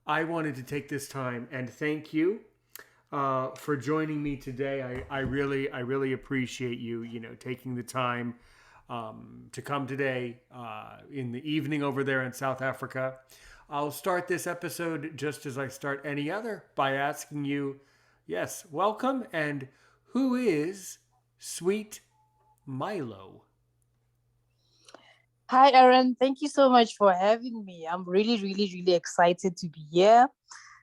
I wanted to take this time and thank you for joining me today. I really appreciate you, taking the time to come today in the evening over there in South Africa. I'll start this episode just as I start any other by asking you, yes, welcome, and who is Sweet Mylo? Hi, Aaron. Thank you so much for having me. I'm really, really, really excited to be here.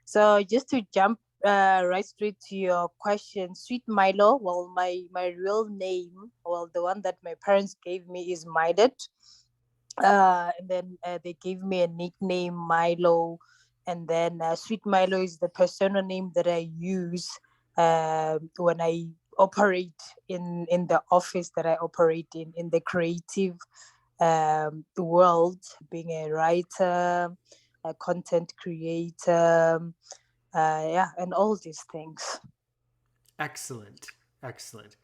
So, just to jump right straight to your question, Sweet Milo. Well, my real name, well, the one that my parents gave me is Milet. And then they gave me a nickname, Milo. And then Sweet Milo is the persona name that I use when I operate in the office that I operate in the creative world, being a writer, a content creator, yeah, and all these things. Excellent. Excellent.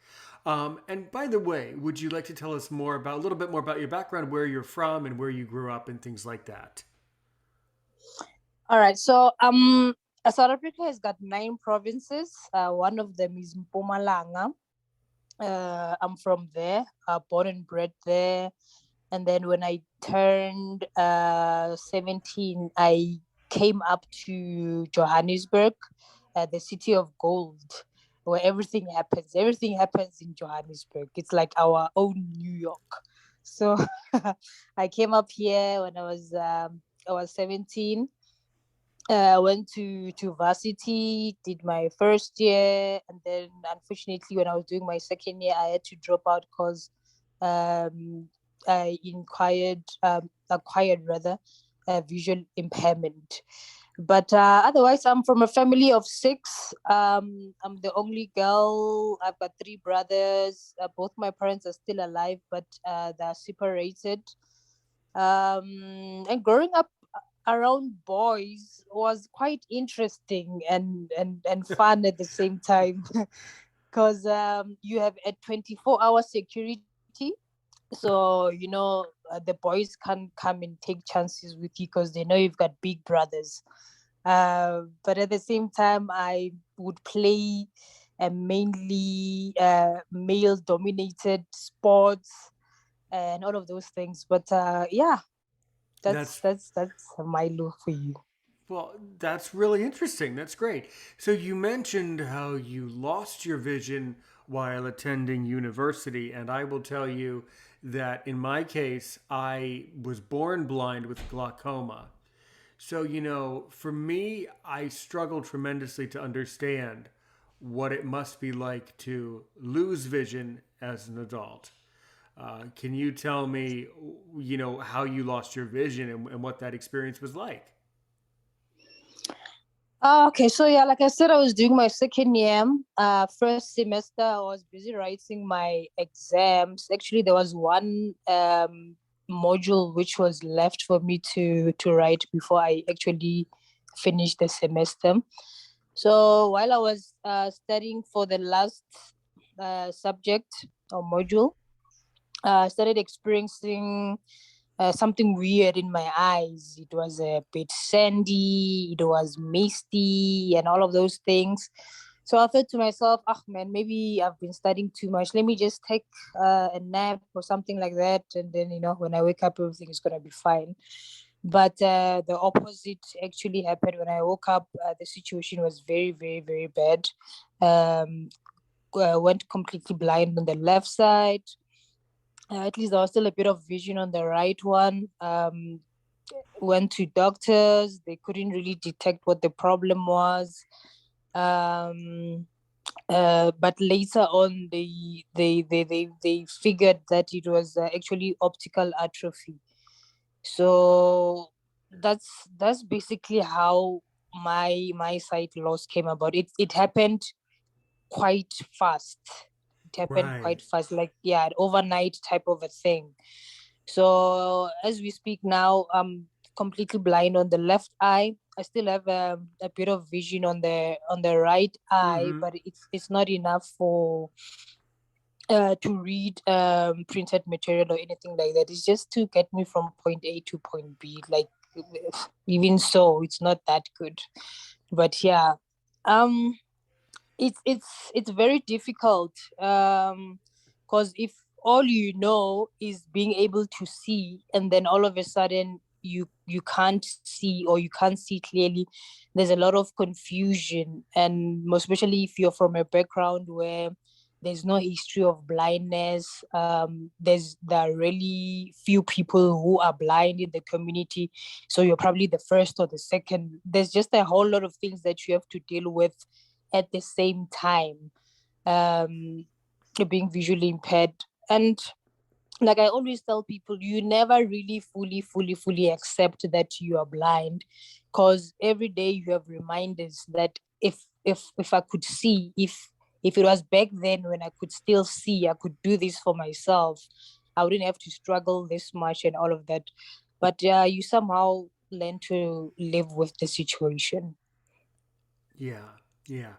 And by the way, would you like to tell us a little bit more about your background, where you're from, and where you grew up, and things like that? All right, so South Africa has got 9 provinces. One of them is Mpumalanga. I'm from there, born and bred there. And then when I turned 17, I came up to Johannesburg, the city of gold, where everything happens. Everything happens in Johannesburg. It's like our own New York. So I came up here when I was 17. Went to varsity, did my first year, and then unfortunately, when I was doing my second year, I had to drop out because um, I acquired rather visual impairment. But otherwise, I'm from a family of 6. I'm the only girl. I've got 3 brothers. Both my parents are still alive, but they're separated. And growing up around boys was quite interesting and fun at the same time because you have a 24-hour security. So the boys can come and take chances with you because they know you've got big brothers. But at the same time, I would play mainly male dominated sports and all of those things. But yeah, that's That's that's that's my look for you. Well, that's really interesting. That's great. So you mentioned how you lost your vision while attending university, and I will tell you that in my case, I was born blind with glaucoma. So, for me, I struggle tremendously to understand what it must be like to lose vision as an adult. Can you tell me, how you lost your vision and what that experience was like? Okay, so yeah, like I said, I was doing my second year. First semester, I was busy writing my exams. Actually, there was one module which was left for me to write before I actually finished the semester. So while I was studying for the last subject or module, I started experiencing something weird in my eyes. It was a bit sandy, it was misty, and all of those things. So I thought to myself, oh man, maybe I've been studying too much. Let me just take a nap or something like that. And then, when I wake up, everything is going to be fine. But the opposite actually happened when I woke up. The situation was very, very, very bad. Um, went completely blind on the left side. At least there was still a bit of vision on the right one. Went to doctors. They couldn't really detect what the problem was. Um, but later on, they figured that it was actually optical atrophy. So that's basically how my sight loss came about. It happened quite fast. It happened quite Right. fast, like yeah, an overnight type of a thing. So as we speak now, I'm completely blind on the left eye. I still have a bit of vision on the right eye, Mm-hmm. but it's not enough for to read printed material or anything like that. It's just to get me from point A to point B. Like even so, it's not that good. But yeah, um, it's very difficult. Because if all you know is being able to see, and then all of a sudden you can't see, or you can't see clearly, there's a lot of confusion. And most especially if you're from a background where there's no history of blindness. There are really few people who are blind in the community, so you're probably the first or the second. There's just a whole lot of things that you have to deal with at the same time, um, being visually impaired. And like I always tell people, you never really fully accept that you are blind, because every day you have reminders that if I could see, if it was back then when I could still see, I could do this for myself, I wouldn't have to struggle this much and all of that. But yeah, you somehow learn to live with the situation. Yeah, yeah.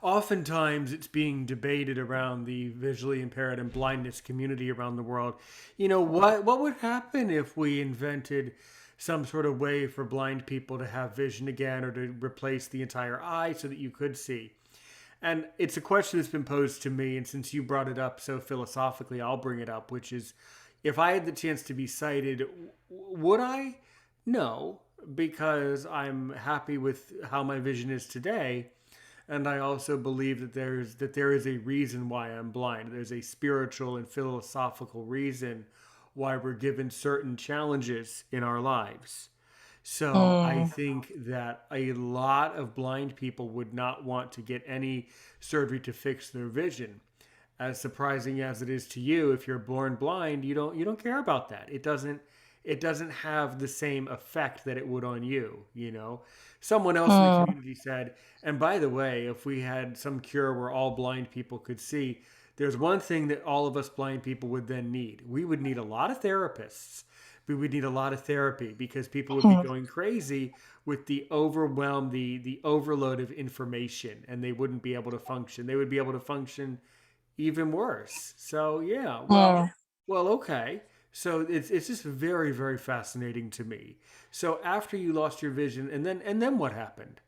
Oftentimes it's being debated around the visually impaired and blindness community around the world. What would happen if we invented some sort of way for blind people to have vision again, or to replace the entire eye so that you could see? And it's a question that's been posed to me, and since you brought it up so philosophically, I'll bring it up, which is, if I had the chance to be sighted, would I? No, because I'm happy with how my vision is today, and I also believe that there is a reason why I'm blind. There's a spiritual and philosophical reason why we're given certain challenges in our lives. So I Mm, think that a lot of blind people would not want to get any surgery to fix their vision. As surprising as it is to you, if you're born blind, you don't care about that. It doesn't have the same effect that it would on you, you know. Someone else in the mm, community said, and by the way, if we had some cure where all blind people could see, there's one thing that all of us blind people would then need. We would need a lot of therapists. We would need a lot of therapy because people would be mm, going crazy with the overwhelm, the overload of information, and they wouldn't be able to function. They would be able to function even worse. So yeah, mm. okay. So it's just very very fascinating to me. So after you lost your vision, and then what happened?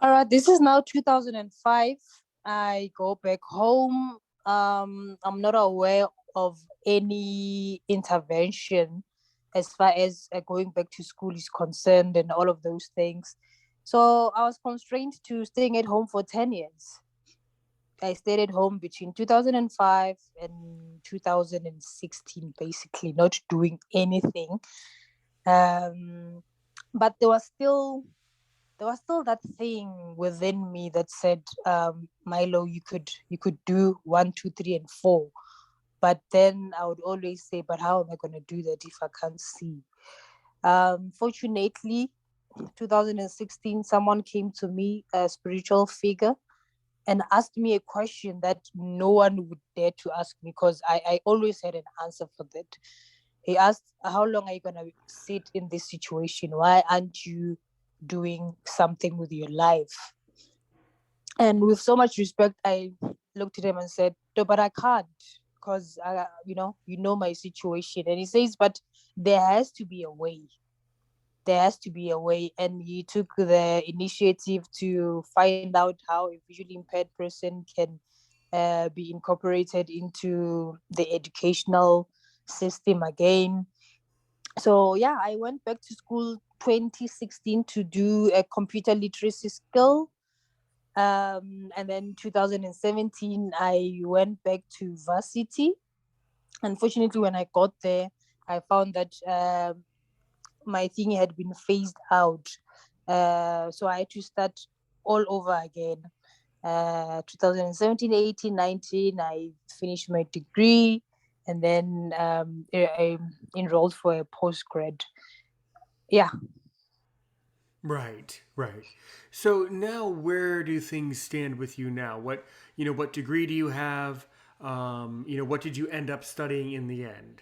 All right, this is now 2005. I go back home. I'm not aware of any intervention as far as going back to school is concerned and all of those things. So I was constrained to staying at home for 10 years. I stayed at home between 2005 and 2016, basically, not doing anything. Um, but there was still that thing within me that said, Mylo, you could do one, two, three, and four. But then I would always say, but how am I gonna do that if I can't see? Fortunately, 2016, someone came to me, a spiritual figure, and asked me a question that no one would dare to ask me, because I always had an answer for that. He asked, how long are you going to sit in this situation? Why aren't you doing something with your life? And with so much respect, I looked at him and said, no, but I can't, because you know my situation. And he says, but there has to be a way. There has to be a way. And he took the initiative to find out how a visually impaired person can be incorporated into the educational system again. So yeah, I went back to school 2016 to do a computer literacy skill. And then 2017, I went back to varsity. Unfortunately, when I got there, I found that my thing had been phased out. So I had to start all over again. 2017, 18, 19, I finished my degree, and then I enrolled for a postgrad. Yeah. Right, right. So now, where do things stand with you now? What degree do you have? What did you end up studying in the end?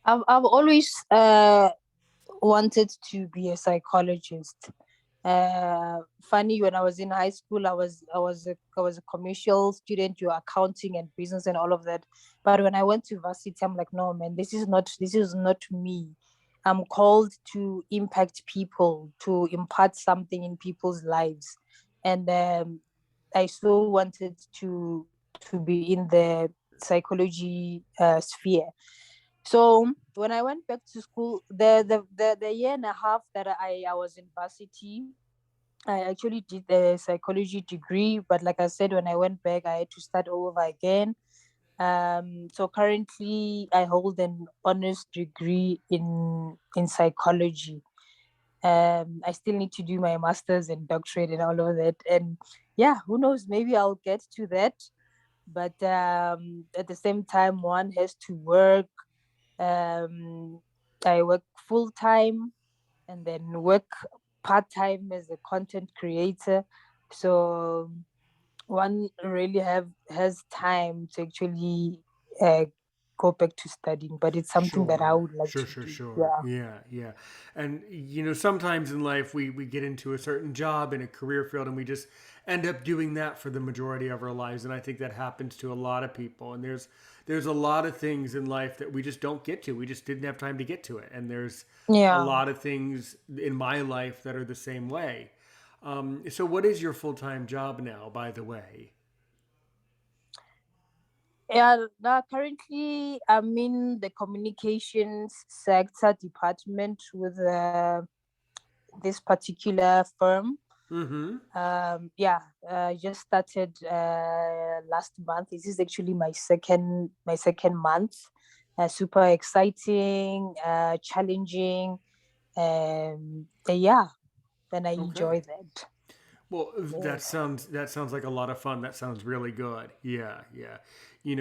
I've always wanted to be a psychologist. Funny, when I was in high school, I was a commercial student, you accounting and business and all of that. But when I went to varsity, I'm like, no man, this is not me. I'm called to impact people, to impart something in people's lives. And I so wanted to be in the psychology sphere. So when I went back to school, the year and a half that I was in varsity, I actually did a psychology degree, but like I said, when I went back, I had to start over again. So currently, I hold an honors degree in psychology. I still need to do my master's and doctorate and all of that. And yeah, who knows? Maybe I'll get to that. But at the same time, one has to work. Um, I work full time and then work part time as a content creator. So one really have has time to actually uh, go back to studying, but it's something that I Sure, would like sure, to sure, do. sure. Yeah, Yeah, yeah. And sometimes in life we get into a certain job in a career field and we just end up doing that for the majority of our lives. And I think that happens to a lot of people. And there's a lot of things in life that we just don't get to. We just didn't have time to get to it. And there's a yeah, lot of things in my life that are the same way. So what is your full time job now, by the way? yeah. Now currently, I'm in the communications sector department with this particular firm. Mm-hmm. Yeah, I just started last month. This is actually my second month. Super exciting, challenging, yeah, and I Okay. enjoy that. Well, Yes. that sounds like a lot of fun. That sounds really good. Yeah, yeah.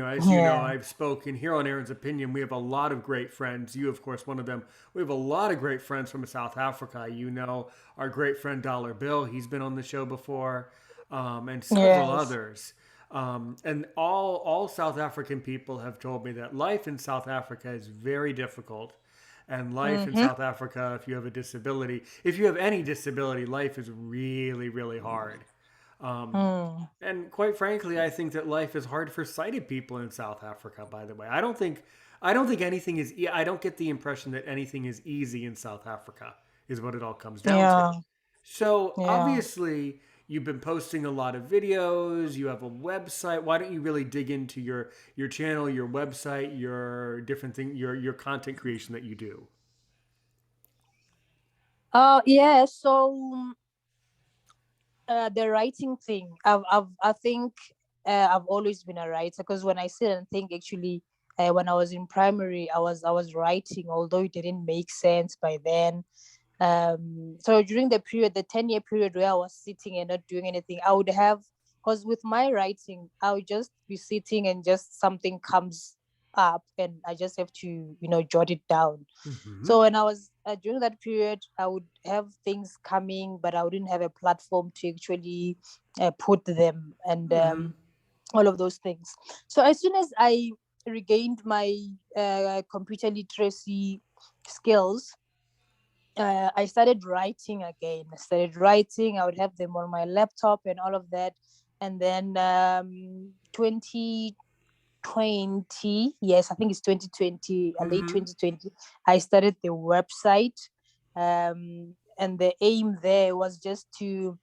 As you know, Yeah. I've spoken here on Aaron's Opinion. We have a lot of great friends. You, of course, one of them. We have a lot of great friends from South Africa. Our great friend Dollar Bill. He's been on the show before, and several Yes. others. And all South African people have told me that life in South Africa is very difficult, and life in Mm-hmm. South Africa, if you have a disability, if you have any disability, life is really, really hard. Mm. And quite frankly, I think that life is hard for sighted people in South Africa. By the way, I don't think anything is. I don't get the impression that anything is easy in South Africa. Is what it all comes down to. Yeah. So Yeah. obviously, you've been posting a lot of videos. You have a website. Why don't you really dig into your channel, your website, your different thing, your content creation that you do? Yeah. So the writing thing, I think I've always been a writer because when I sit and think, actually, when I was in primary, I was writing, although it didn't make sense by then. So during the 10-year period where I was sitting and not doing anything, I would have, because with my writing, I would just be sitting and just something comes up and I just have to, jot it down. Mm-hmm. So when I was during that period, I would have things coming, but I wouldn't have a platform to actually put them and Mm-hmm. all of those things. So as soon as I regained my computer literacy skills, I started writing again. I started writing. I would have them on my laptop and all of that. And then 2020, yes, I think it's 2020, late Mm-hmm. 2020, I started the website. And the aim there was just to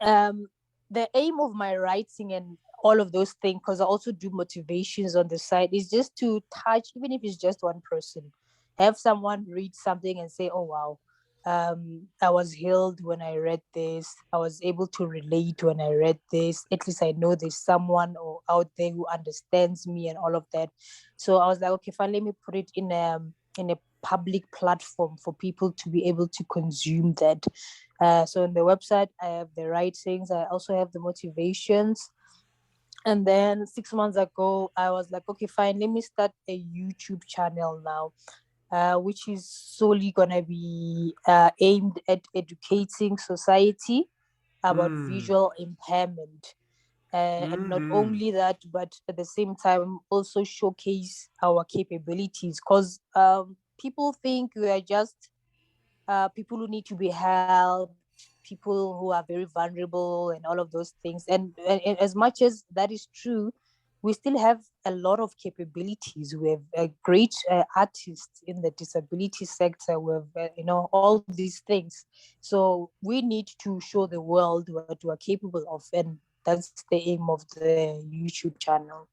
um the aim of my writing and all of those things, because I also do motivations on the side, is just to touch, even if it's just one person, have someone read something and say, oh wow, I was healed when I read this, I was able to relate when I read this, at least I know there's someone or out there who understands me and all of that. So I was like, okay, fine, let me put it in a public platform for people to be able to consume that. So on the website, I have the writings. I also have the motivations. And then 6 months ago, I was like, okay, fine, let me start a YouTube channel now, which is solely gonna be aimed at educating society about Mm. visual impairment. And not Mm-hmm. only that, but at the same time, also showcase our capabilities. Because people think we are just people who need to be helped, people who are very vulnerable and all of those things. And as much as that is true, we still have a lot of capabilities. We have great artists in the disability sector. We have, all these things. So we need to show the world what we're capable of, and that's the aim of the YouTube channel.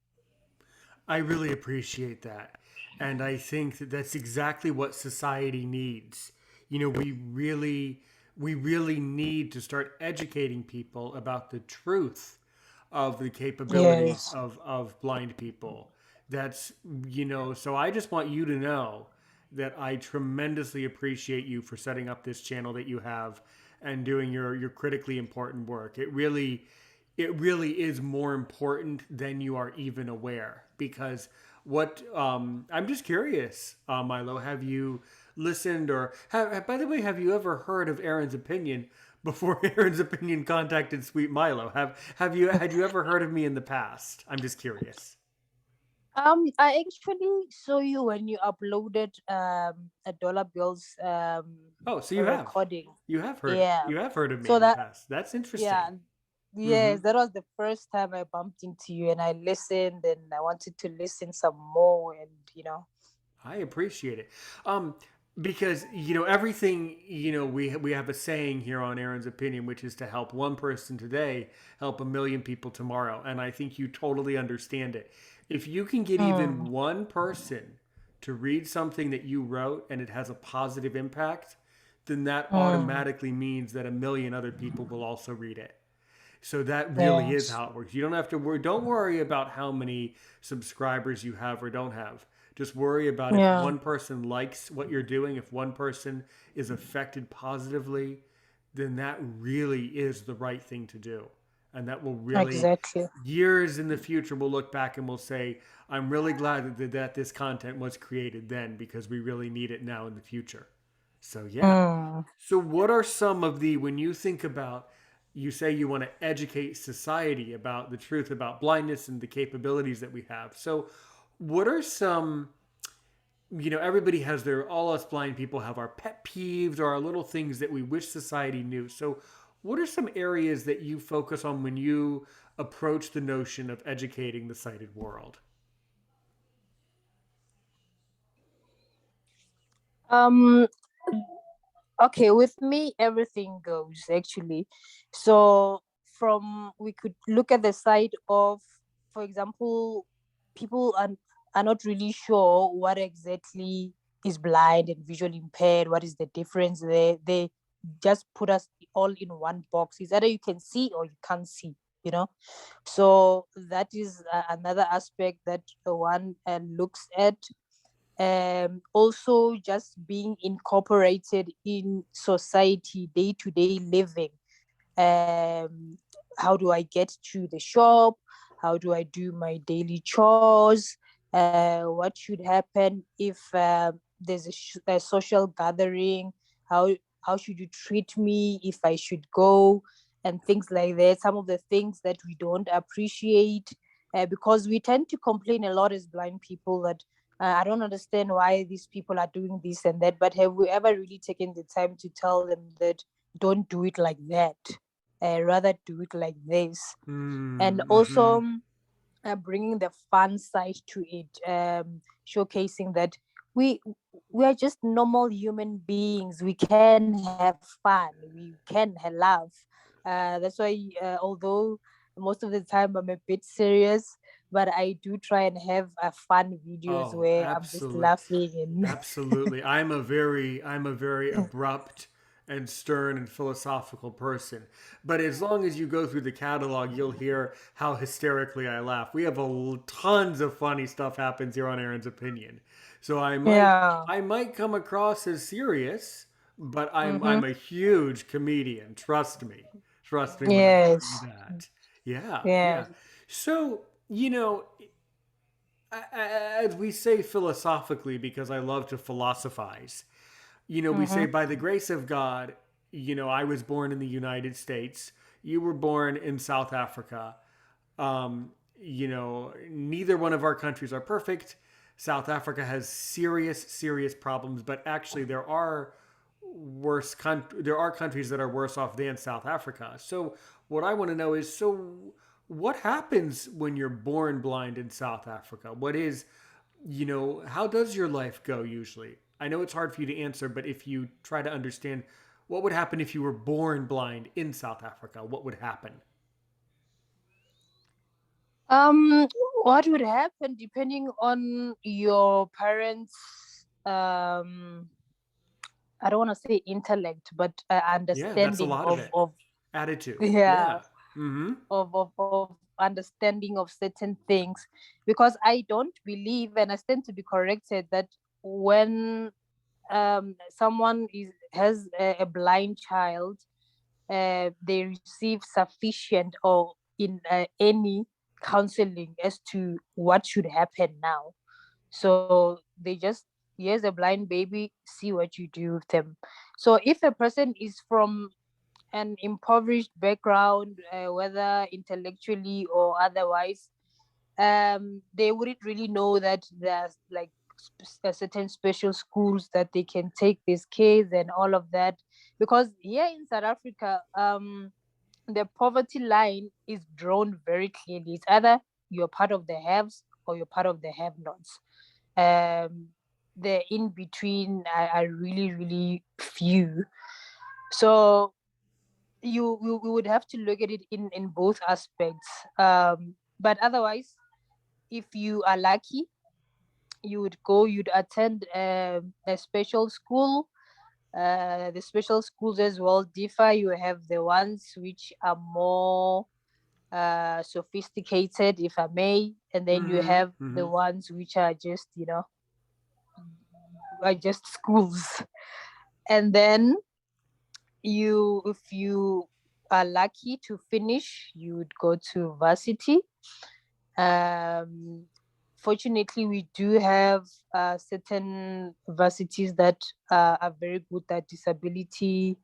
I really appreciate that. And I think that that's exactly what society needs. You know, we really need to start educating people about the truth of the capabilities Yes. of blind people. That's, so I just want you to know that I tremendously appreciate you for setting up this channel that you have and doing your critically important work. It really is more important than you are even aware, because what I'm just curious, Milo, have you listened, or by the way, have you ever heard of Aaron's Opinion before Aaron's Opinion contacted Sweet Milo? Have you had you ever heard of me in the past? I'm just curious. I actually saw you when you uploaded a dollar bills Oh, so a you have recording. you have heard Yeah. you have heard of me So in the that past. That's interesting. yeah, yes, that was the first time I bumped into you, and I listened, and I wanted to listen some more, and I appreciate it. Because everything, we have a saying here on Aaron's Opinion, which is to help one person today, help a million people tomorrow, and I think you totally understand it. If you can get even Mm, one person to read something that you wrote and it has a positive impact, then that mm, automatically means that a million other people will also read it. So that really is yes, how it works. You don't have to worry. Don't worry about how many subscribers you have or don't have. Just worry about if yeah, one person likes what you're doing, if one person is affected positively, then that really is the right thing to do. And that will really, exactly. years in the future, we'll look back and we'll say, I'm really glad that this content was created then, because we really need it now in the future. So, yeah. Mm. So, what are some of when you think about, you say you want to educate society about the truth about blindness and the capabilities that we have. So, what are some, everybody has all us blind people have our pet peeves or our little things that we wish society knew. So, what are some areas that you focus on when you approach the notion of educating the sighted world? Um, okay, with me, everything goes actually. So from we could look at the side of, for example, people are not really sure what exactly is blind and visually impaired. What is the difference? They just put us all in one box. It's either you can see or you can't see. You know, so that is another aspect that one looks at. Also just being incorporated in society, day-to-day living. um how do I get to the shop? How do I do my daily chores? What should happen if there's a social gathering? How should you treat me if I should go, and things like that. Some of the things that we don't appreciate, because we tend to complain a lot as blind people that I don't understand why these people are doing this and that. But have we ever really taken the time to tell them that don't do it like that? Rather do it like this. And Mm-hmm. also bringing the fun side to it, showcasing that we we are just normal human beings. We can have fun. We can laugh. That's why, although most of the time I'm a bit serious, but I do try and have fun videos Oh, where I'm just absolutely. laughing and Absolutely. I'm a very abrupt and stern and philosophical person. But as long as you go through the catalog, you'll hear how hysterically I laugh. We have tons of funny stuff happens here on Aaron's Opinion. So I might yeah. I might come across as serious, but I'm Mm-hmm. a huge comedian. Trust me. Trust me when I tell you Yes. that. Yeah, yeah. Yes. So, as we say philosophically, because I love to philosophize, we say, Mm-hmm. by the grace of God, I was born in the United States. You were born in South Africa. Neither one of our countries are perfect. South Africa has serious, serious problems, but actually, there are there are countries that are worse off than South Africa. So what I want to know is, so what happens when you're born blind in South Africa? What is, how does your life go usually? I know it's hard for you to answer, but if you try to understand what would happen if you were born blind in South Africa, what would happen? Um, what would happen depending on your parents' I don't want to say intellect, but Yeah, that's a understanding lot of of it. Attitude. yeah, Yeah. Mm-hmm. of understanding of certain things, because I don't believe, and I stand to be corrected, that when someone has a blind child, they receive sufficient or in any counseling as to what should happen now. So they just, here's a blind baby, see what you do with them. So if a person is from an impoverished background, whether intellectually or otherwise, they wouldn't really know that there's like certain special schools that they can take these kids and all of that. Because here in South Africa, the poverty line is drawn very clearly. It's either you're part of the haves or you're part of the have-nots. Um, the in between are really, really few. So we would have to look at it in both aspects. But otherwise, if you are lucky, you'd attend a special school. The special schools as well differ. You have the ones which are more sophisticated, if I may, and then you Mm-hmm. have the Mm-hmm. ones which are just, are just schools. And then if you are lucky to finish, you would go to varsity. Um, Fortunately, we do have certain varsities that are very good at disability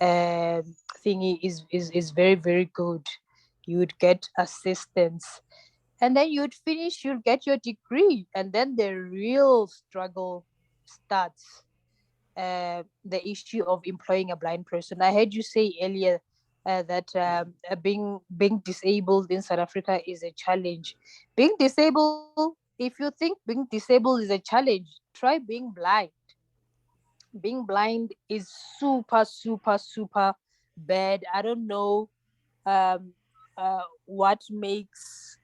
um, thingy is very, very good. You would get assistance, and then you'd finish, you'll get your degree, and then the real struggle starts. The issue of employing a blind person. I heard you say earlier that being disabled in South Africa is a challenge. Being disabled, if you think being disabled is a challenge, try being blind. Being blind is super, super, super bad. I don't know what makes.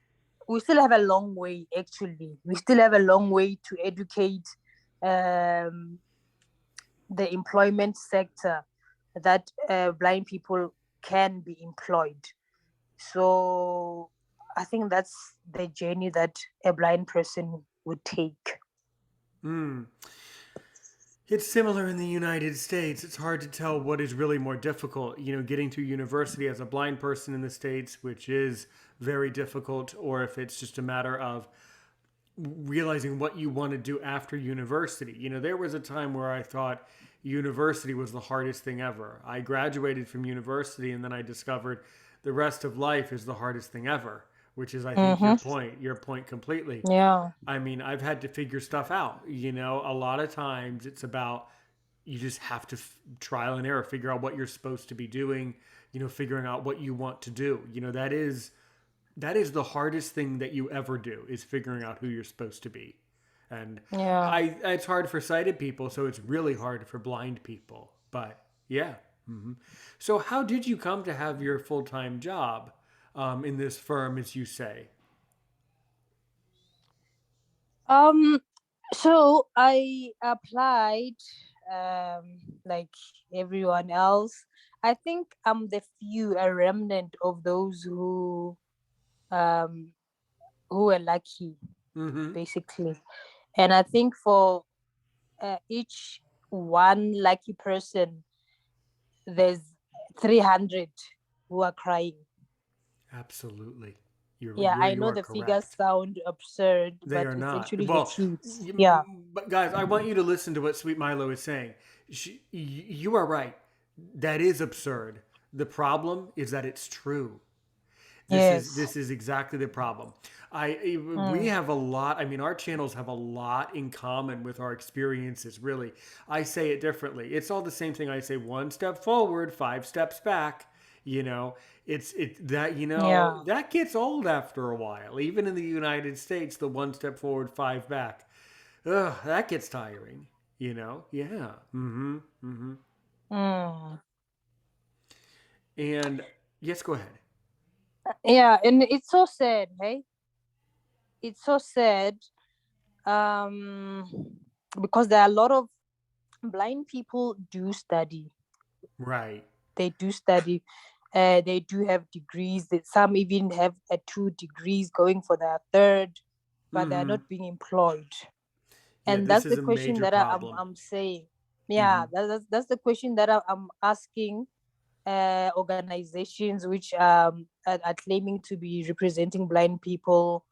We still have a long way. Actually, we still have a long way to educate um, the employment sector that blind people can be employed. So I think that's the journey that a blind person would take. Mm. It's similar in the United States. It's hard to tell what is really more difficult, getting to university as a blind person in the States, which is very difficult, or if it's just a matter of realizing what you want to do after university. There was a time where I thought university was the hardest thing ever. I graduated from university and then I discovered the rest of life is the hardest thing ever, which is, I think, Mm-hmm. your point completely. Yeah. I mean, I've had to figure stuff out. A lot of times it's about you just have to trial and error, figure out what you're supposed to be doing, figuring out what you want to do. That is the hardest thing that you ever do is figuring out who you're supposed to be. And Yeah. it's hard for sighted people, so it's really hard for blind people. But yeah. So how did you come to have your full-time job in this firm, as you say? Um. So I applied, like everyone else. I think I'm the few, a remnant of those um who were lucky, Mm-hmm. basically. And I think for each one lucky person, there's 300 who are crying. Absolutely. You're, Yeah, you're I you know are the figures correct. sound absurd, They but are it's not. actually the Well, truth. Yeah. but guys, I want you to listen to what Sweet Milo is saying. You are right. That is absurd. The problem is that it's true. Yes. This is exactly the problem. We Mm. have a lot. I mean, our channels have a lot in common with our experiences. Really, I say it differently. It's all the same thing. I say one step forward, five steps back. You know, it that Yeah. that gets old after a while. Even in the United States, the one step forward, five back. Ugh, that gets tiring. Yeah. Mm-hmm. Mm-hmm. Mm. And yes, go ahead. Yeah, and it's so sad, hey? It's so sad. Um, because there are a lot of blind people do study. Right. They do study. They do have degrees. That some even have a 2 degrees going for their third, but they are Mm-hmm. not being employed. Yeah, And this that's is the a question major that problem. I'm saying. Mm-hmm. Yeah, that's the question that I'm asking organizations which are claiming to be representing blind people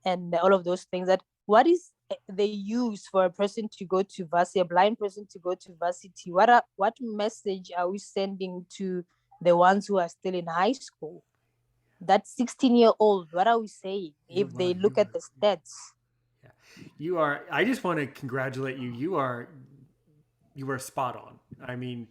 and all of those things, that what is the use for a person to go to varsity, a blind person to go to varsity? What message are we sending to the ones who are still in high school? That 16-year-old, what are we saying You if well, they look at the stats? yeah, you are. I just want to congratulate you. You are spot on. I mean,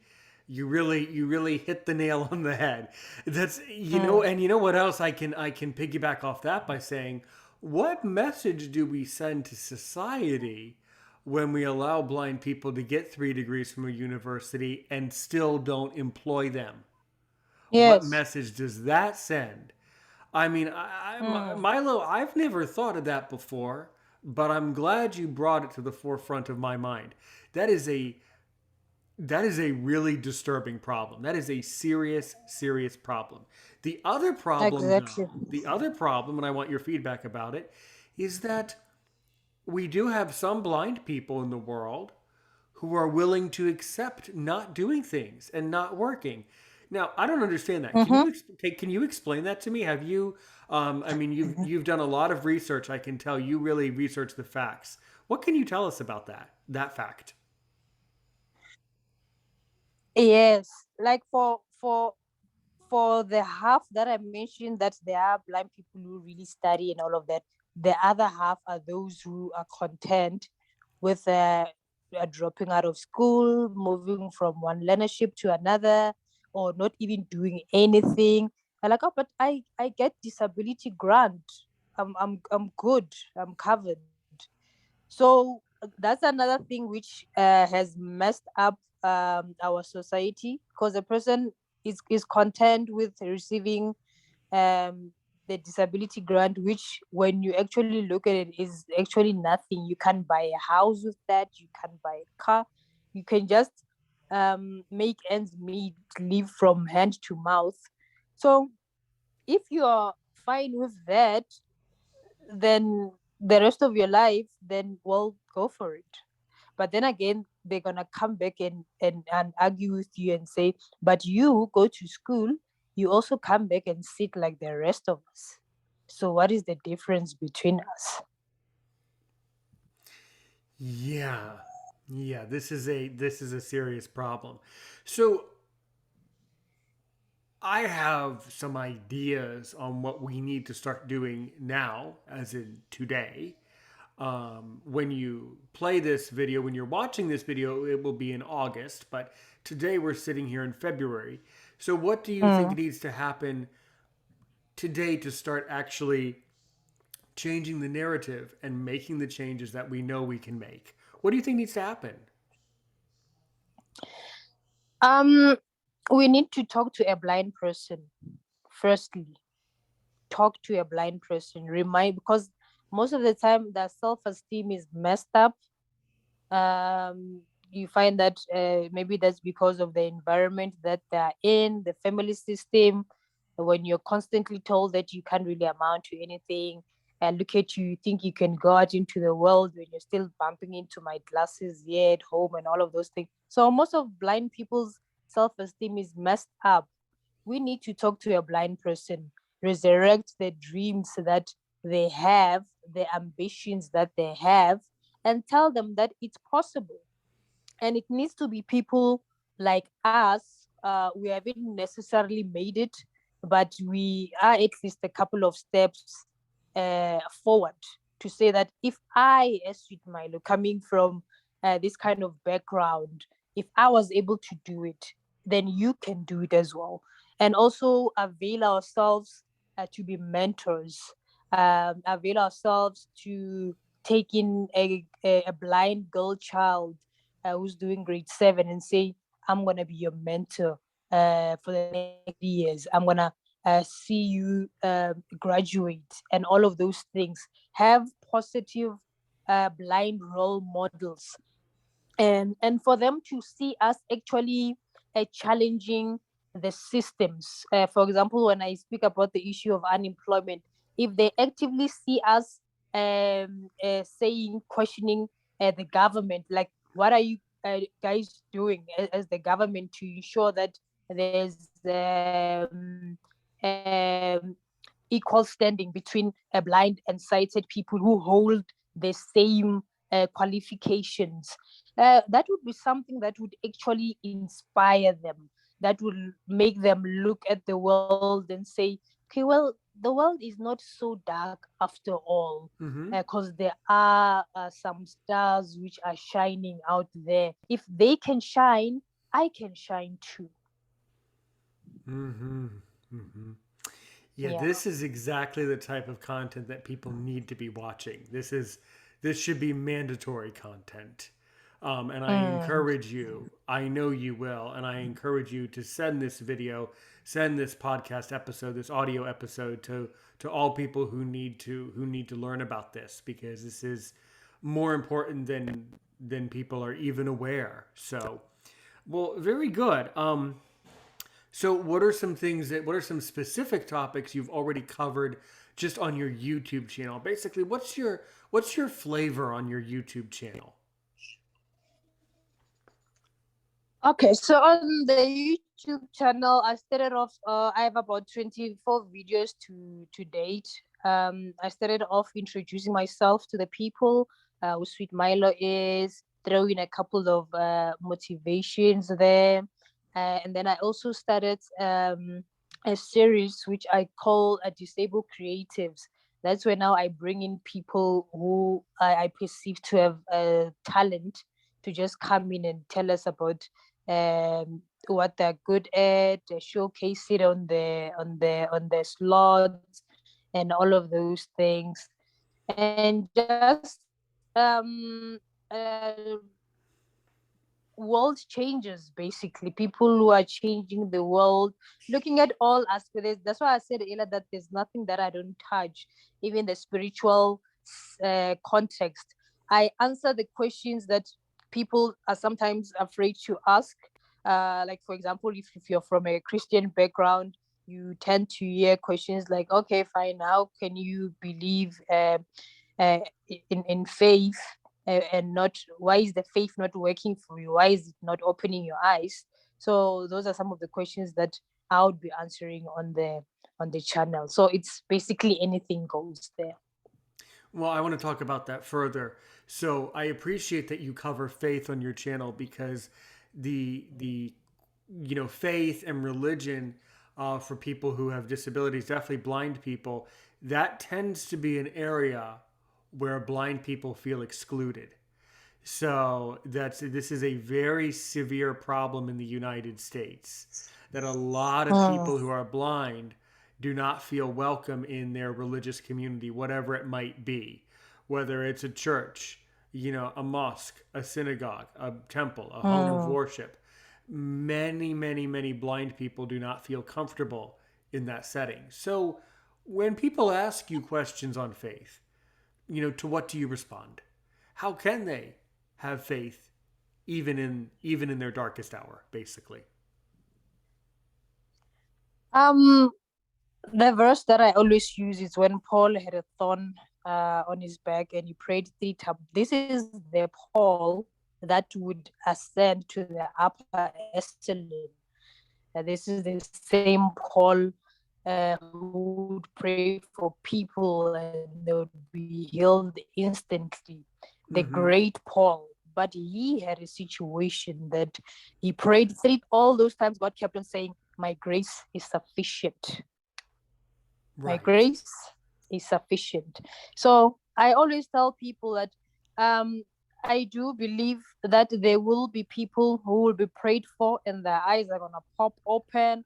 you really hit the nail on the head. That's Mm. and you know what else I can piggyback off that by saying, what message do we send to society when we allow blind people to get 3 degrees from a university and still don't employ them? What Yes. message does that send? I mean, Mm. Mylo, I've never thought of that before, but I'm glad you brought it to the forefront of my mind. That is a that is a really disturbing problem. That is a serious, serious problem. The other problem, Exactly. though, the other problem, and I want your feedback about it, is that we do have some blind people in the world who are willing to accept not doing things and not working. Now, I don't understand that. Mm-hmm. Can you explain that to me? Have you? I mean, you've done a lot of research. I can tell you really research the facts. What can you tell us about that fact? Yes, like for the half that I mentioned, that there are blind people who really study and all of that. The other half are those who are content with dropping out of school, moving from one learnership to another, or not even doing anything. I'm like, oh, but I get disability grant. I'm good. I'm covered. So that's another thing which has messed up our society, because the person is content with receiving the disability grant, which when you actually look at it is actually nothing. You can't buy a house with that. You can't buy a car. You can just make ends meet, live from hand to mouth. So if you are fine with that, then the rest of your life, then well, go for it. But then again, they're gonna come back and argue with you and say, but you go to school, you also come back and sit like the rest of us. So what is the difference between us? Yeah. Yeah, this is a serious problem. So, I have some ideas on what we need to start doing now, as in today. When you play this video, when you're watching this video, it will be in August, but today we're sitting here in February. So, what do you think Mm. needs to happen today to start actually changing the narrative and making the changes that we know we can make? What do you think needs to happen? Um, we need to talk to a blind person. Firstly, talk to a blind person. Remind, because most of the time their self-esteem is messed up. You find that maybe that's because of the environment that they're in, the family system. When you're constantly told that you can't really amount to anything, and look at you, you think you can go out into the world when you're still bumping into my glasses here at home and all of those things. So most of blind people's self-esteem is messed up. We need to talk to a blind person, resurrect the dreams that they have, the ambitions that they have, and tell them that it's possible. And it needs to be people like us. We haven't necessarily made it. but we are at least a couple of steps forward to say that if I, as Sweet Mylo, coming from this kind of background, if I was able to do it, then you can do it as well. And also avail ourselves to be mentors, avail ourselves to take in a blind girl child who's doing grade 7 and say, I'm going to be your mentor for the next 3 years. I'm going to see you graduate and all of those things. Have positive blind role models, and for them to see us actually challenging the systems. For example, when I speak about the issue of unemployment, if they actively see us saying, questioning the government, like, what are you guys doing as the government to ensure that there's equal standing between blind and sighted people who hold the same qualifications. That would be something that would actually inspire them, that will make them look at the world and say, okay, well, the world is not so dark after all, Mm-hmm. because there are some stars which are shining out there. If they can shine, I can shine too. Mm-hmm. Mm-hmm. Yeah, Yeah. this is exactly the type of content that people need to be watching. This should be mandatory content. And I Mm. encourage you, I know you will, and I encourage you to send this video, send this podcast episode, this audio episode to all people who need to learn about this, because this is more important than people are even aware. So, well, very good. So, what are some specific topics you've already covered just on your YouTube channel? Basically, what's your flavor on your YouTube channel? Okay, so on the YouTube channel, I started off. I have about 24 videos to date. I started off introducing myself to the people, who Sweet Mylo is, throwing a couple of motivations there, and then I also started a series which I call Disabled Creatives. That's where now I bring in people who I perceive to have talent to just come in and tell us about what they're good at, showcase it on the slots and all of those things, and just world changers, basically people who are changing the world, looking at all aspects. That's why I said earlier that there's nothing that I don't touch, even the spiritual context. I answer the questions that people are sometimes afraid to ask. Like, for example, if you're from a Christian background, you tend to hear questions like, okay, fine, how can you believe uh, in faith, and not, why is the faith not working for you, why is it not opening your eyes? So those are some of the questions that I would be answering on the channel. So it's basically anything goes there. Well, I want to talk about that further. So, I appreciate that you cover faith on your channel, because the faith and religion, for people who have disabilities, definitely blind people, that tends to be an area where blind people feel excluded. So this is a very severe problem in the United States, that a lot of Mm. people who are blind do not feel welcome in their religious community, whatever it might be, whether it's a church, a mosque, a synagogue, a temple, a home of Mm. worship. Many, many, many blind people do not feel comfortable in that setting. So when people ask you questions on faith, to what do you respond? How can they have faith even in their darkest hour, basically? um the verse that I always use is when Paul had a thorn on his back and he prayed 3 times. This is the Paul that would ascend to the upper echelon. This is the same Paul who would pray for people and they would be healed instantly. The great Paul. Mm-hmm. But he had a situation that he prayed three all those times. God kept on saying, my grace is sufficient. My Right. grace is sufficient. So I always tell people that um, I do believe that there will be people who will be prayed for and their eyes are going to pop open.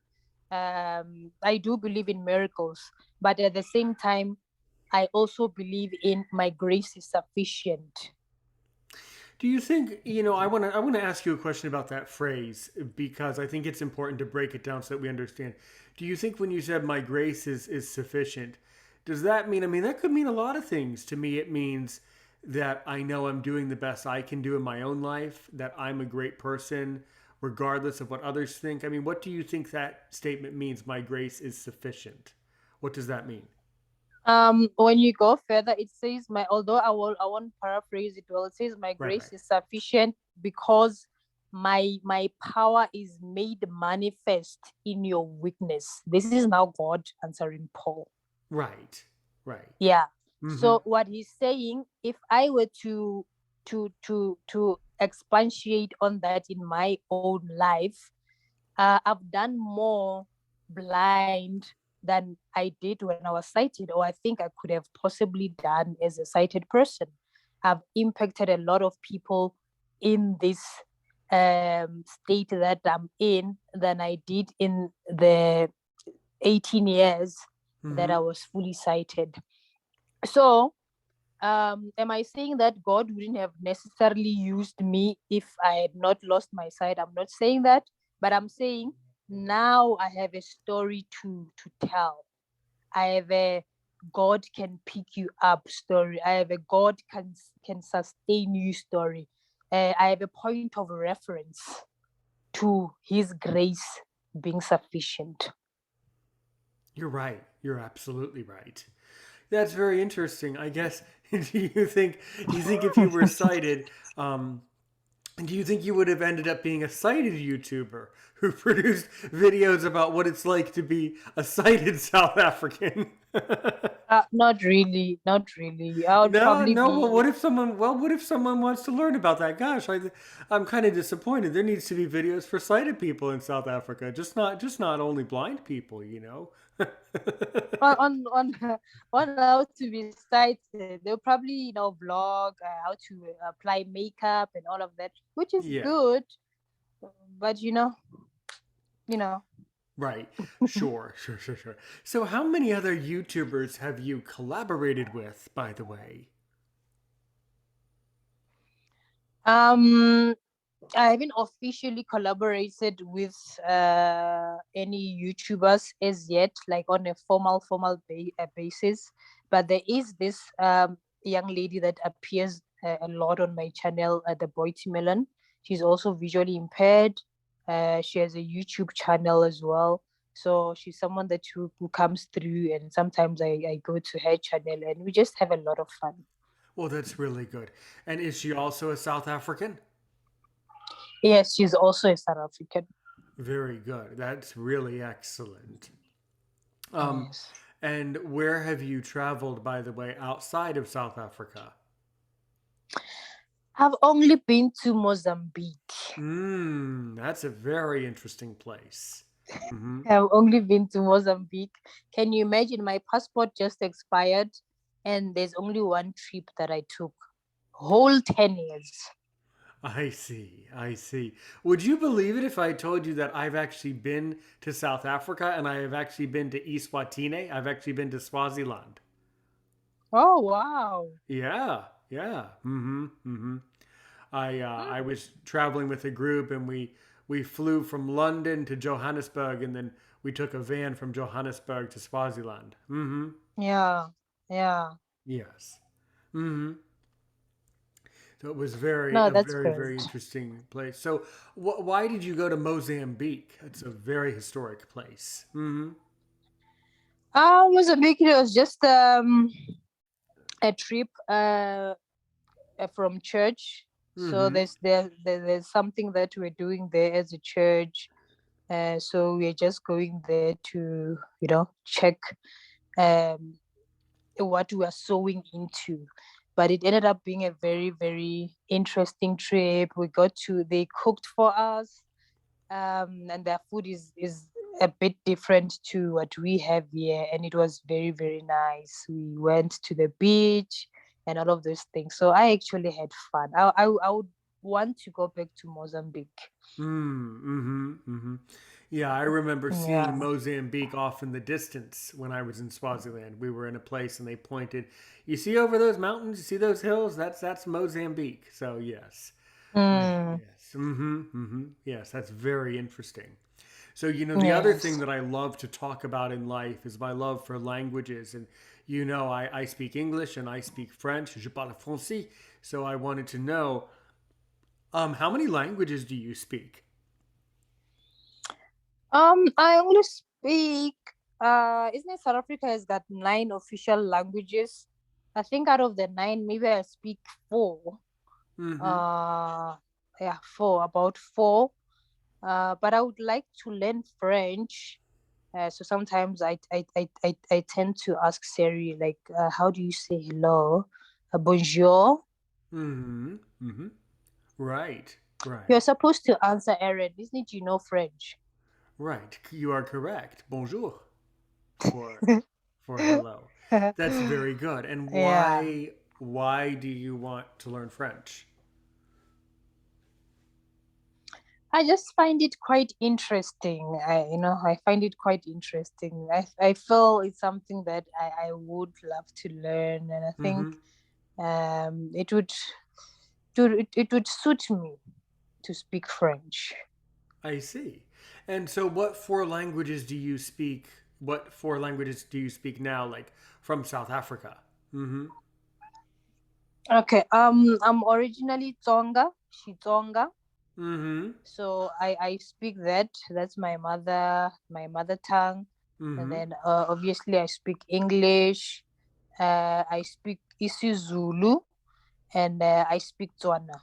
I do believe in miracles, but at the same time, I also believe in my grace is sufficient. Do you think, I want to ask you a question about that phrase because I think it's important to break it down so that we understand. Do you think when you said my grace is sufficient, does that mean, I mean, that could mean a lot of things. To me it means that I know I'm doing the best I can do in my own life, that I'm a great person regardless of what others think. I mean, what do you think that statement means, my grace is sufficient? What does that mean? When you go further, it says my although I won't paraphrase it well, it says my Right, right. grace is sufficient because my power is made manifest in your weakness. This is now God answering Paul. Right. Right. Yeah. Mhm. So what he's saying, if I were to expatiate on that in my own life, I've done more blind than I did when I was sighted, or I think I could have possibly done as a sighted person. I've impacted a lot of people in this state that I'm in than I did in the 18 years that I Mhm. was fully sighted. So am I saying that God wouldn't have necessarily used me if I had not lost my sight? I'm not saying that, but I'm saying now I have a story to tell. I have a God can pick you up story. I have a God can sustain you story. I have a point of reference to His grace being sufficient. You're right. You're absolutely right. That's very interesting. I guess. Do you think if you were sighted, um, do you think you would have ended up being a sighted YouTuber who produced videos about what it's like to be a sighted South African? Not really, not really. I would No, probably no. Well, be. what if someone wants to learn about that? Gosh, I'm kind of disappointed. There needs to be videos for sighted people in South Africa, just not only blind people. on on how to be sighted. They'll probably vlog how to apply makeup and all of that, which is Yeah. good. But you know. Right. Sure, sure, sure, sure. So, how many other YouTubers have you collaborated with, by the way? um, I haven't officially collaborated with any YouTubers as yet, like on a formal basis. But there is this young lady that appears a lot on my channel, the Boy Melon. She's also visually impaired. She has a YouTube channel as well. So she's someone who comes through, and sometimes I go to her channel, and we just have a lot of fun. Well, that's really good. And is she also a South African? Yes, she's also a South African. Very good. That's really excellent. Um, Yes. and where have you traveled, by the way, outside of South Africa? I've only been to Mozambique. That's a very interesting place. Hmm. I've only been to Mozambique. Can you imagine? My passport just expired, and there's only one trip that I took. Whole 10 years. I see. I see. Would you believe it if I told you that I've actually been to South Africa and I have actually been to Eswatini? I've actually been to Swaziland. Oh, wow. Yeah, yeah. Mm-hmm. I was traveling with a group and we flew from London to Johannesburg and then we took a van from Johannesburg to Swaziland. Mm-hmm. Yeah, yeah. Yes. Mm-hmm. So it was very No, a that's very great. very interesting place. So why did you go to Mozambique? It's a very historic place. Mm-hmm. Mozambique, it was just a trip from church. So Mm-hmm. there's something that we're doing there as a church. So we're just going there to, check um, what we are sowing into. But it ended up being a very, very interesting trip. They cooked for us, and their food is a bit different to what we have here, and it was very, very nice. We went to the beach and all of those things. So I actually had fun. I would want to go back to Mozambique. Yeah, I remember Yeah. seeing Mozambique off in the distance when I was in Swaziland. We were in a place and they pointed, "You see over those mountains? You see those hills? That's Mozambique." So yes, Mm, yes, yes, that's very interesting. So the other thing yes. that I love to talk about in life is my love for languages, and I speak English and I speak French. Je parle français. So I wanted to know, how many languages do you speak? I only speak. Isn't it South Africa has got 9 official languages? I think out of the 9, maybe I speak 4. Mm-hmm. Uh, yeah, 4, about 4. But I would like to learn French. So sometimes I tend to ask Siri, like, how do you say hello? Bonjour. Mm-hmm. Mm-hmm. Right. You're Right. supposed to answer Aaron, isn't it? You know French. Right. You are correct. Bonjour for hello. That's very good. And Yeah. why do you want to learn French? I just find it quite interesting. I find it quite interesting. I feel it's something that I would love to learn, and I think Mm-hmm. it would suit me to speak French. I see. And so what four languages do you speak? What four languages do you speak now, like from South Africa? Mm-hmm. Okay. I'm originally Tsonga, Xitsonga. Mm-hmm. So I speak that. That's my mother tongue. And Mm-hmm. then obviously I speak English. I speak isiZulu, and I speak Tswana.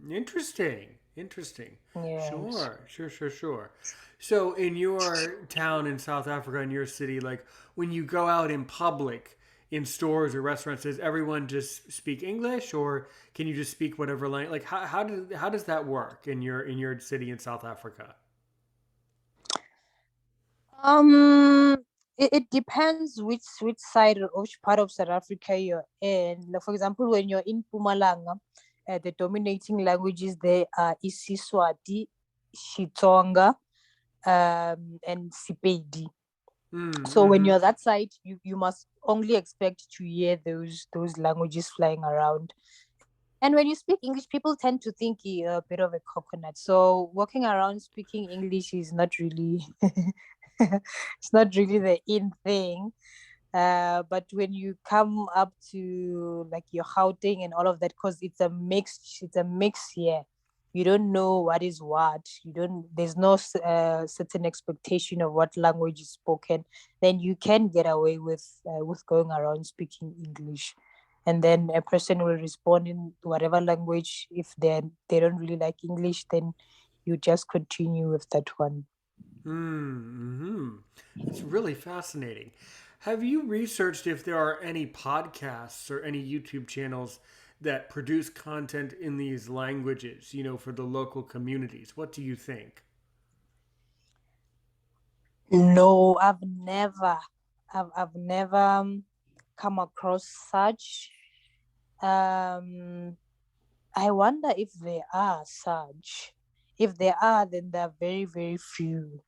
Interesting. Interesting. Yes. Sure, sure, sure, sure. So, in your town in South Africa, in your city, like when you go out in public, in stores or restaurants, does everyone just speak English, or can you just speak whatever language? Like, how does that work in your city in South Africa? Um, it depends which side or which part of South Africa you're in. Like, for example, when you're in Pumalanga, the dominating languages there are isiSwati, Xitsonga, and Sepedi. So when Mm-hmm. you're that side, you must only expect to hear those languages flying around. And when you speak English, people tend to think you're a bit of a coconut. So walking around speaking English is not really it's not really the in thing. But when you come up to like your Gauteng and all of that, because it's a mix here. You don't know what is what. You don't. There's no certain expectation of what language is spoken. Then you can get away with going around speaking English, and then a person will respond in whatever language. If they don't really like English, then you just continue with that one. Mm-hmm. That's really fascinating. Have you researched if there are any podcasts or any YouTube channels that produce content in these languages, for the local communities? What do you think? No, I've never come across such. Um, I wonder if there are such. If there are, then there are very, very few.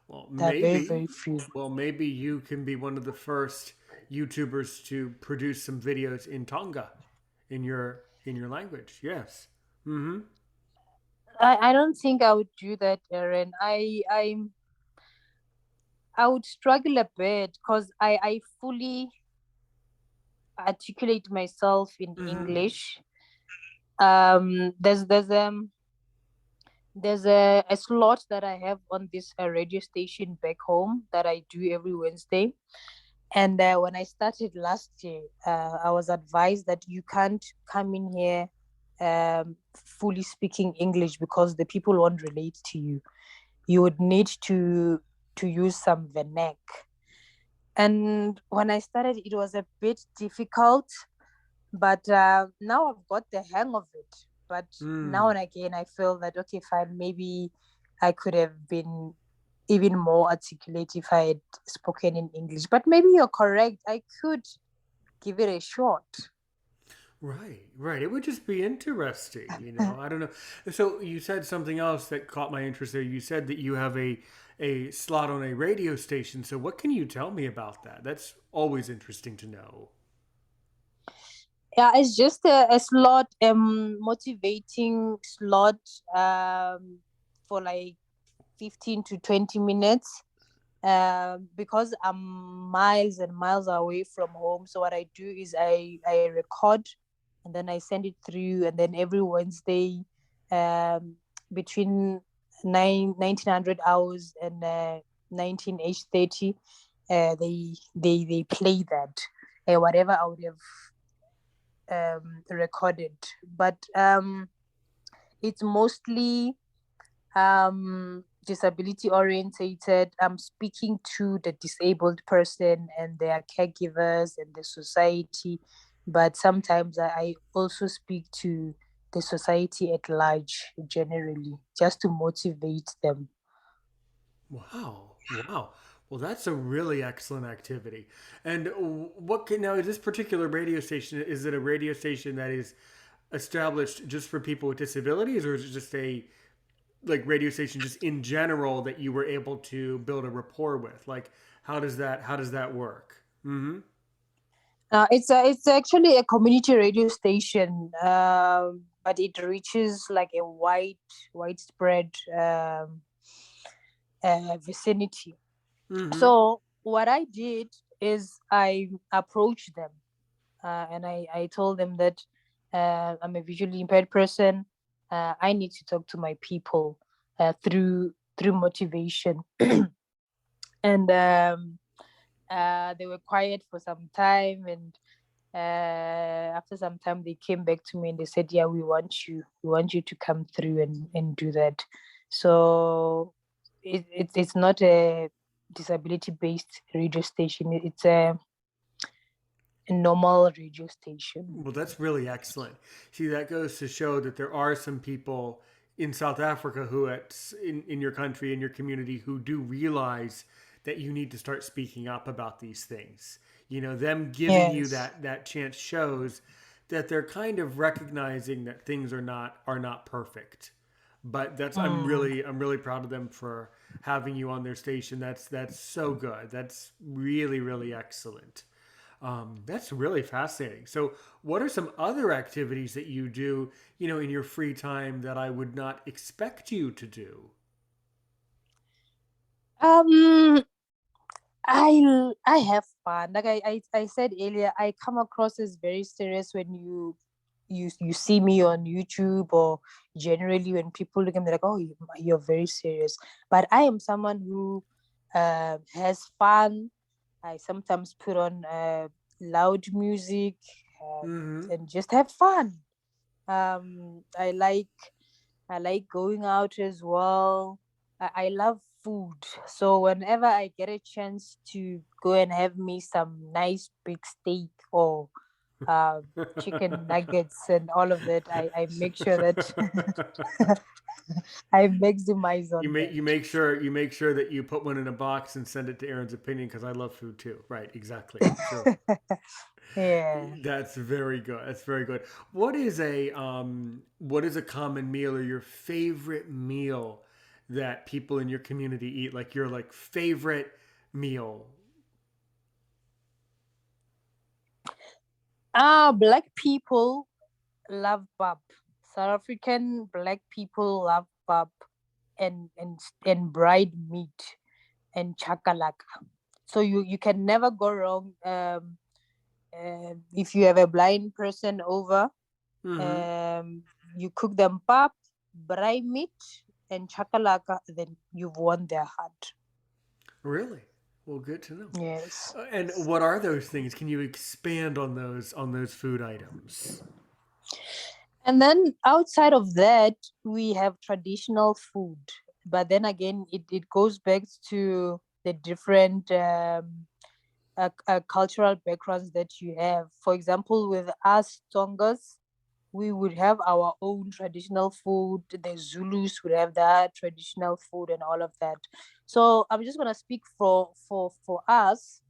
Well, There are very, maybe. very few. Well, maybe you can be one of the first YouTubers to produce some videos in Tonga in your language. Yes. Mm-hmm. I don't think I would do that, Erin. I would struggle a bit because I fully articulate myself in Mm-hmm. English. Um, there's there's um there's a slot that I have on this radio station back home that I do every Wednesday. And when I started last year, I was advised that you can't come in here fully speaking English because the people won't relate to you. You would need to use some vernac. And when I started, it was a bit difficult, but now I've got the hang of it. But now Mm. and again, I feel that okay, fine, maybe I could have been even more articulate if I had spoken in English. But maybe you're correct. I could give it a shot. Right, right. It would just be interesting, you know. I don't know. So you said something else that caught my interest there. You said that you have a slot on a radio station. So what can you tell me about that? That's always interesting to know. Yeah, it's just a slot, motivating slot, for like 15 to 20 minutes. Because I'm miles and miles away from home. So what I do is I record and then I send it through, and then every Wednesday, um, between 1900 hours and 19h30, they play that, whatever I would have recorded. But it's mostly disability orientated. I'm speaking to the disabled person and their caregivers and the society, but sometimes I also speak to the society at large generally, just to motivate them. Wow, wow. Well, that's a really excellent activity. And what can now is this particular radio station? Is it a radio station that is established just for people with disabilities, or is it just a like radio station just in general that you were able to build a rapport with? Like, how does that work? Mm-hmm. It's actually a community radio station, but it reaches like a widespread vicinity. Mm-hmm. So what I did is I approached them, and I told them that I'm a visually impaired person. I need to talk to my people through motivation, and they were quiet for some time, and after some time they came back to me and they said, "Yeah, we want you to come through and do that." So it's not a disability based radio station. It's a normal radio station. Well, that's really excellent. See, that goes to show that there are some people in South Africa who, in your country, in your community, who do realize that you need to start speaking up about these things. You know, them giving you Yes. that chance shows that they're kind of recognizing that things are not perfect. But Mm. I'm really proud of them for having you on their station. That's so good. That's really really excellent. That's really fascinating. So, what are some other activities that you do, you know, in your free time that I would not expect you to do? Um, I have fun. Like I said earlier, I come across as very serious when you see me on YouTube, or generally when people look at me like, oh, you're very serious. But I am someone who has fun. I sometimes put on loud music, Mm-hmm. and just have fun. Um, I like I like going out as well. I love food. So whenever I get a chance to go and have me some nice big steak, or uh, chicken nuggets and all of that, I make sure that I maximize you on make that. you make sure that you put one in a box and send it to Aaron's opinion because I love food too. Right? Exactly. So Yeah. that's very good. That's very good. What is a common meal or your favorite meal that people in your community eat? Like your like favorite meal. Black people love pap. South African black people love pap, and dried meat and chakalaka. So you can never go wrong. If you have a blind person over, Mm-hmm. um, you cook them pap, dry meat, and chakalaka, then you've won their heart. Really? Well, good to know. Yes. And what are those things? Can you expand on those food items? And then outside of that, we have traditional food. But then again, it goes back to the different cultural backgrounds that you have. For example, with us Tongas, we would have our own traditional food. The Zulus would have that traditional food and all of that. So I'm just gonna speak for us.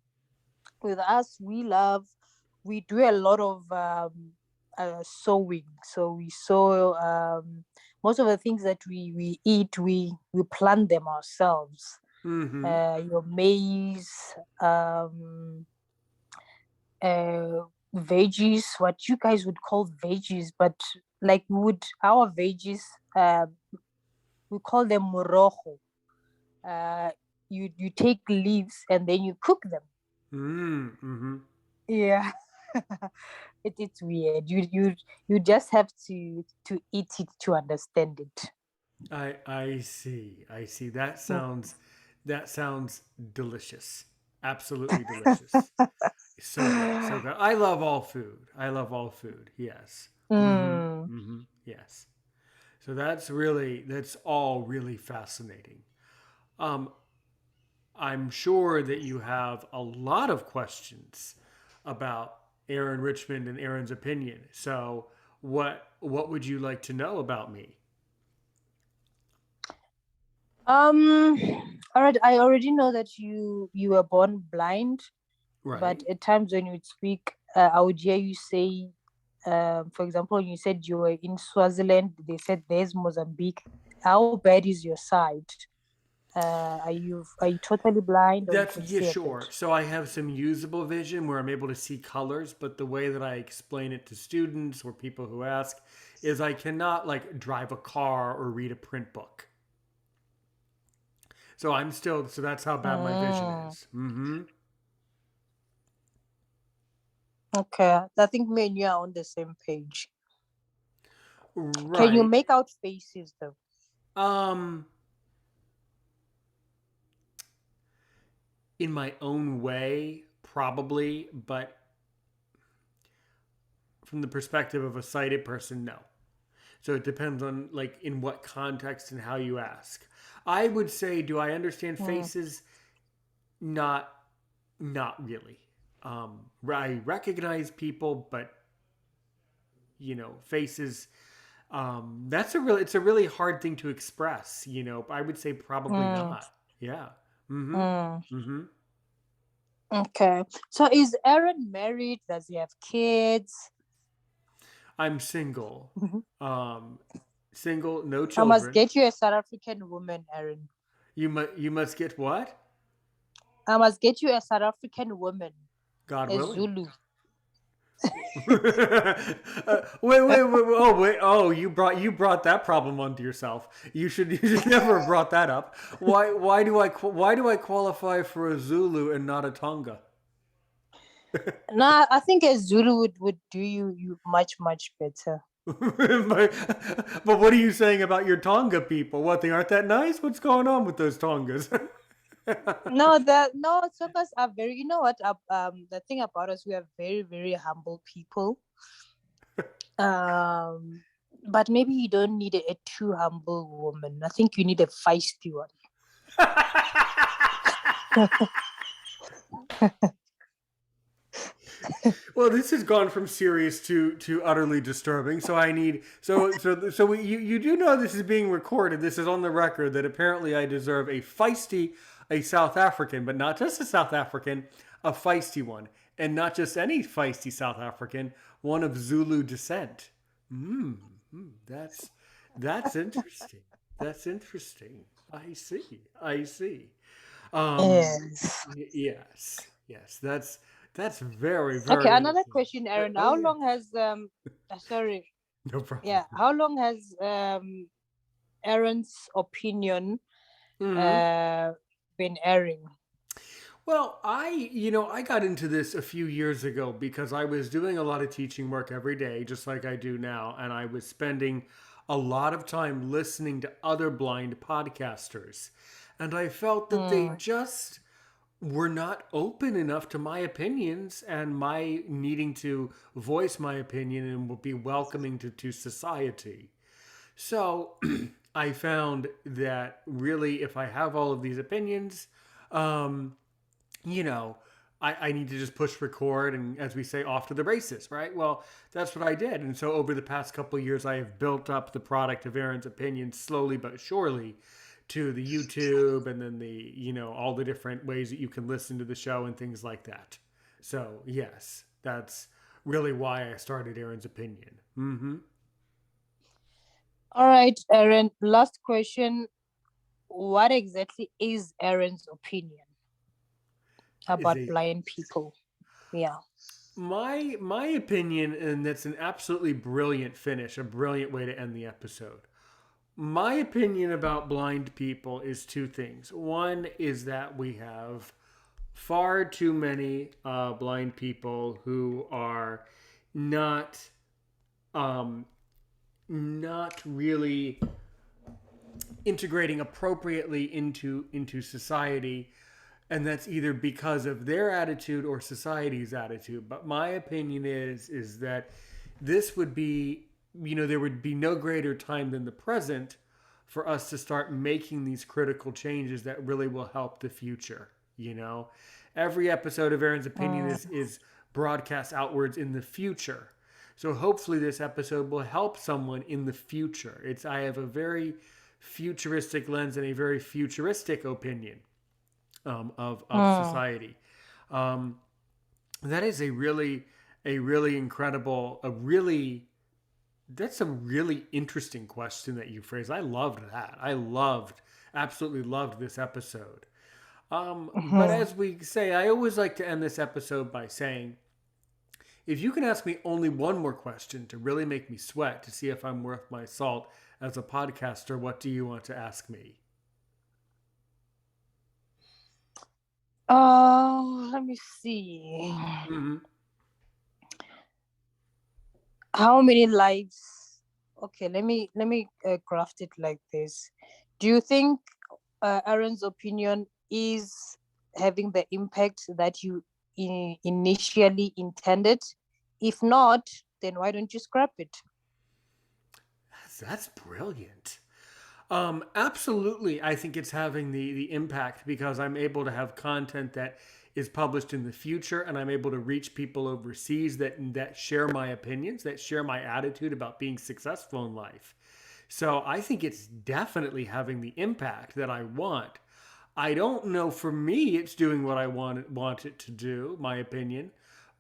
With us, we do a lot of sewing. So we sew most of the things that we eat, we plant them ourselves. Mm-hmm. Your maize, um, uh, veggies, what you guys would call veggies, but like would our veggies, uh, we call them morojo. Uh, you take leaves and then you cook them. Mm-hmm. Yeah. It's weird. You just have to eat it to understand it. I see. I see. Mm. That sounds delicious. Absolutely delicious. So good. So good. I love all food. I love all food. Yes. Mm-hmm. Mm. Mm-hmm. Yes. So that's all really fascinating. Um, I'm sure that you have a lot of questions about Aaron Richmond and Aaron's opinion. So what would you like to know about me? Um, all right. I already know that you were born blind, but Right. at times when you would speak, I would hear you say, for example, when you said you were in Swaziland, they said there's Mozambique. How bad is your sight? Are you totally blind or you That's can yeah, see a bit? sure. So I have some usable vision where I'm able to see colors, but the way that I explain it to students or people who ask is I cannot like drive a car or read a print book. So that's how bad my vision Mm, is. Mm-hmm. okay, I think me and you are on the same page. Can you Right. make out faces though? Um in my own way, probably, but from the perspective of a sighted person, no. So it depends on like in what context and how you ask. I would say, do I understand Mm, faces? Not, not really. I recognize people, but faces. It's a really hard thing to express. I would say probably mm, not. Yeah. Mm-hmm. mm. Mm-hmm. Okay. So is Aaron married? Does he have kids? I'm single. Mhm. Um, single, no I must children. get you a South African woman, Aaron. You must get what? I must get you a South African woman, God a willing. Zulu. Wait. Oh, you brought that problem onto yourself. You should never have brought that up. Why do I qualify for a Zulu and not a Tonga? Nah, I think a Zulu would do you much better. But what are you saying about your Tonga people? What, they aren't that nice? What's going on with those Tongas? No, Tongas are very. You know what? The thing about us, we are very humble people. Um, but maybe you don't need a too humble woman. I think you need a feisty one. Well, this has gone from serious to utterly disturbing. So I need you do know this is being recorded. This is on the record that apparently I deserve a South African, but not just a South African, a feisty one, and not just any feisty South African, one of Zulu descent. That's interesting. That's interesting. I see. I see. Um, Yes. yes, yes. That's very Okay, very another interesting. question, Aaron. Oh How yeah, long has sorry, no problem. yeah, how long has Aaron's opinion Hmm. uh been airing? Well, I got into this a few years ago because I was doing a lot of teaching work every day, just like I do now, and I was spending a lot of time listening to other blind podcasters. And I felt that they Mm, just were not open enough to my opinions and my needing to voice my opinion and be welcoming to society. So I found that really, if I have all of these opinions, um, you know, I need to just push record and, as we say, off to the races, right? Well, that's what I did. And so over the past couple of years, I have built up the product of Aaron's Opinion slowly but surely to the YouTube and then the, all the different ways that you can listen to the show and things like that. So, yes, that's really why I started Aaron's Opinion. Mm-hmm. All right, Aaron, last question. What exactly is Aaron's opinion Is about a blind people? Yeah. my opinion, and that's an absolutely brilliant finish, a brilliant way to end the episode. My opinion about blind people is two things. One is that we have far too many blind people who are not um, not really integrating appropriately into society, and that's either because of their attitude or society's attitude. But my opinion is that this would be, there would be no greater time than the present for us to start making these critical changes that really will help the future. Every episode of Aaron's Opinion Mm, is broadcast outwards in the future. So hopefully this episode will help someone in the future. I have a very futuristic lens and a very futuristic opinion of mm. society. Um, that is a really incredible, that's a really interesting question that you phrased. I loved that. Absolutely loved this episode. But Mhm. as we say, I always like to end this episode by saying, if you can ask me only one more question to really make me sweat to see if I'm worth my salt as a podcaster, what do you want to ask me? Let me see. Mm-hmm. How many lives? Okay, let me craft it like this. Do you think Aaron's opinion is having the impact that you initially intended? If not, then why don't you scrap it? That's brilliant. Absolutely, I think it's having the impact because I'm able to have content that is published in the future, and I'm able to reach people overseas that share my opinions, that share my attitude about being successful in life. So I think it's definitely having the impact that I want. I don't know. For me, it's doing what I want it to do. My opinion,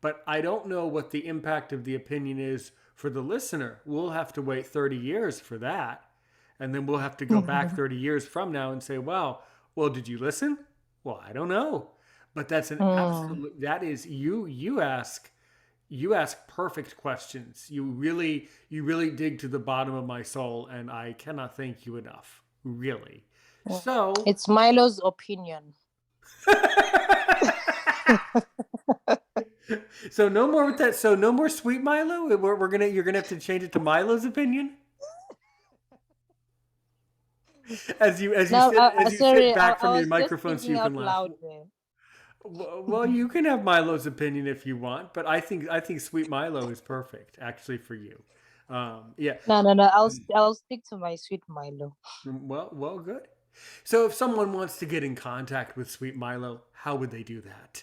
but I don't know what the impact of the opinion is for the listener. We'll have to wait 30 years for that. And then we'll have to go back 30 years from now and say, well, did you listen? Well, I don't know. But that's an Mm. absolute, that is, you ask perfect questions. You really dig to the bottom of my soul, and I cannot thank you enough. Really. So, It's Milo's opinion. so no more with that. So no more sweet Milo. You're gonna have to change it to Milo's opinion as you as you No, sit as you sit sorry, back I from your was just microphone so thinking you out can laugh. loud there. Well, you can have Milo's opinion if you want, but I think Sweet Milo is perfect actually for you. Yeah. No, no, no. I'll stick to my sweet Milo. Well, good. So if someone wants to get in contact with Sweet Milo, how would they do that?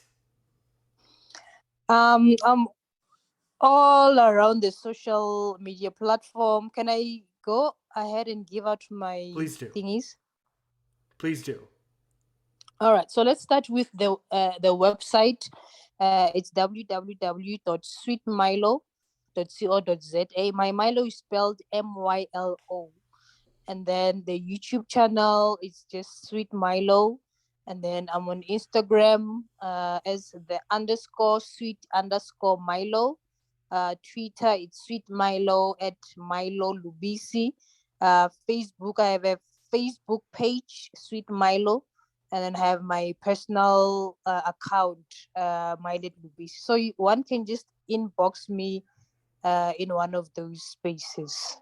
I'm all around the social media platform. Can I go ahead and give out my Please do. thingies? Please do. All right. So let's start with the website. It's www.sweetmilo.co.za. My Milo is spelled Mylo. And then the YouTube channel is just Sweet Mylo. And then I'm on Instagram as the underscore sweet underscore Mylo. Twitter, it's Sweet Mylo at Mylo Lubisi. Facebook, I have a Facebook page, Sweet Mylo. And then I have my personal account, Mylo Lubisi. So one can just inbox me in one of those spaces.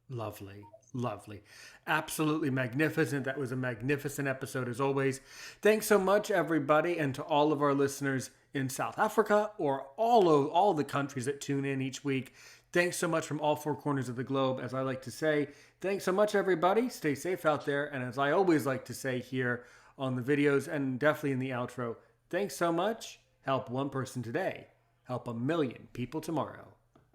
Lovely. Lovely. Absolutely magnificent. That was a magnificent episode as always. Thanks so much, everybody, and to all of our listeners in South Africa or all the countries that tune in each week. Thanks so much from all four corners of the globe, as I like to say. Thanks so much, everybody. Stay safe out there. And as I always like to say here on the videos and definitely in the outro, thanks so much Help one person today. Help a million people tomorrow.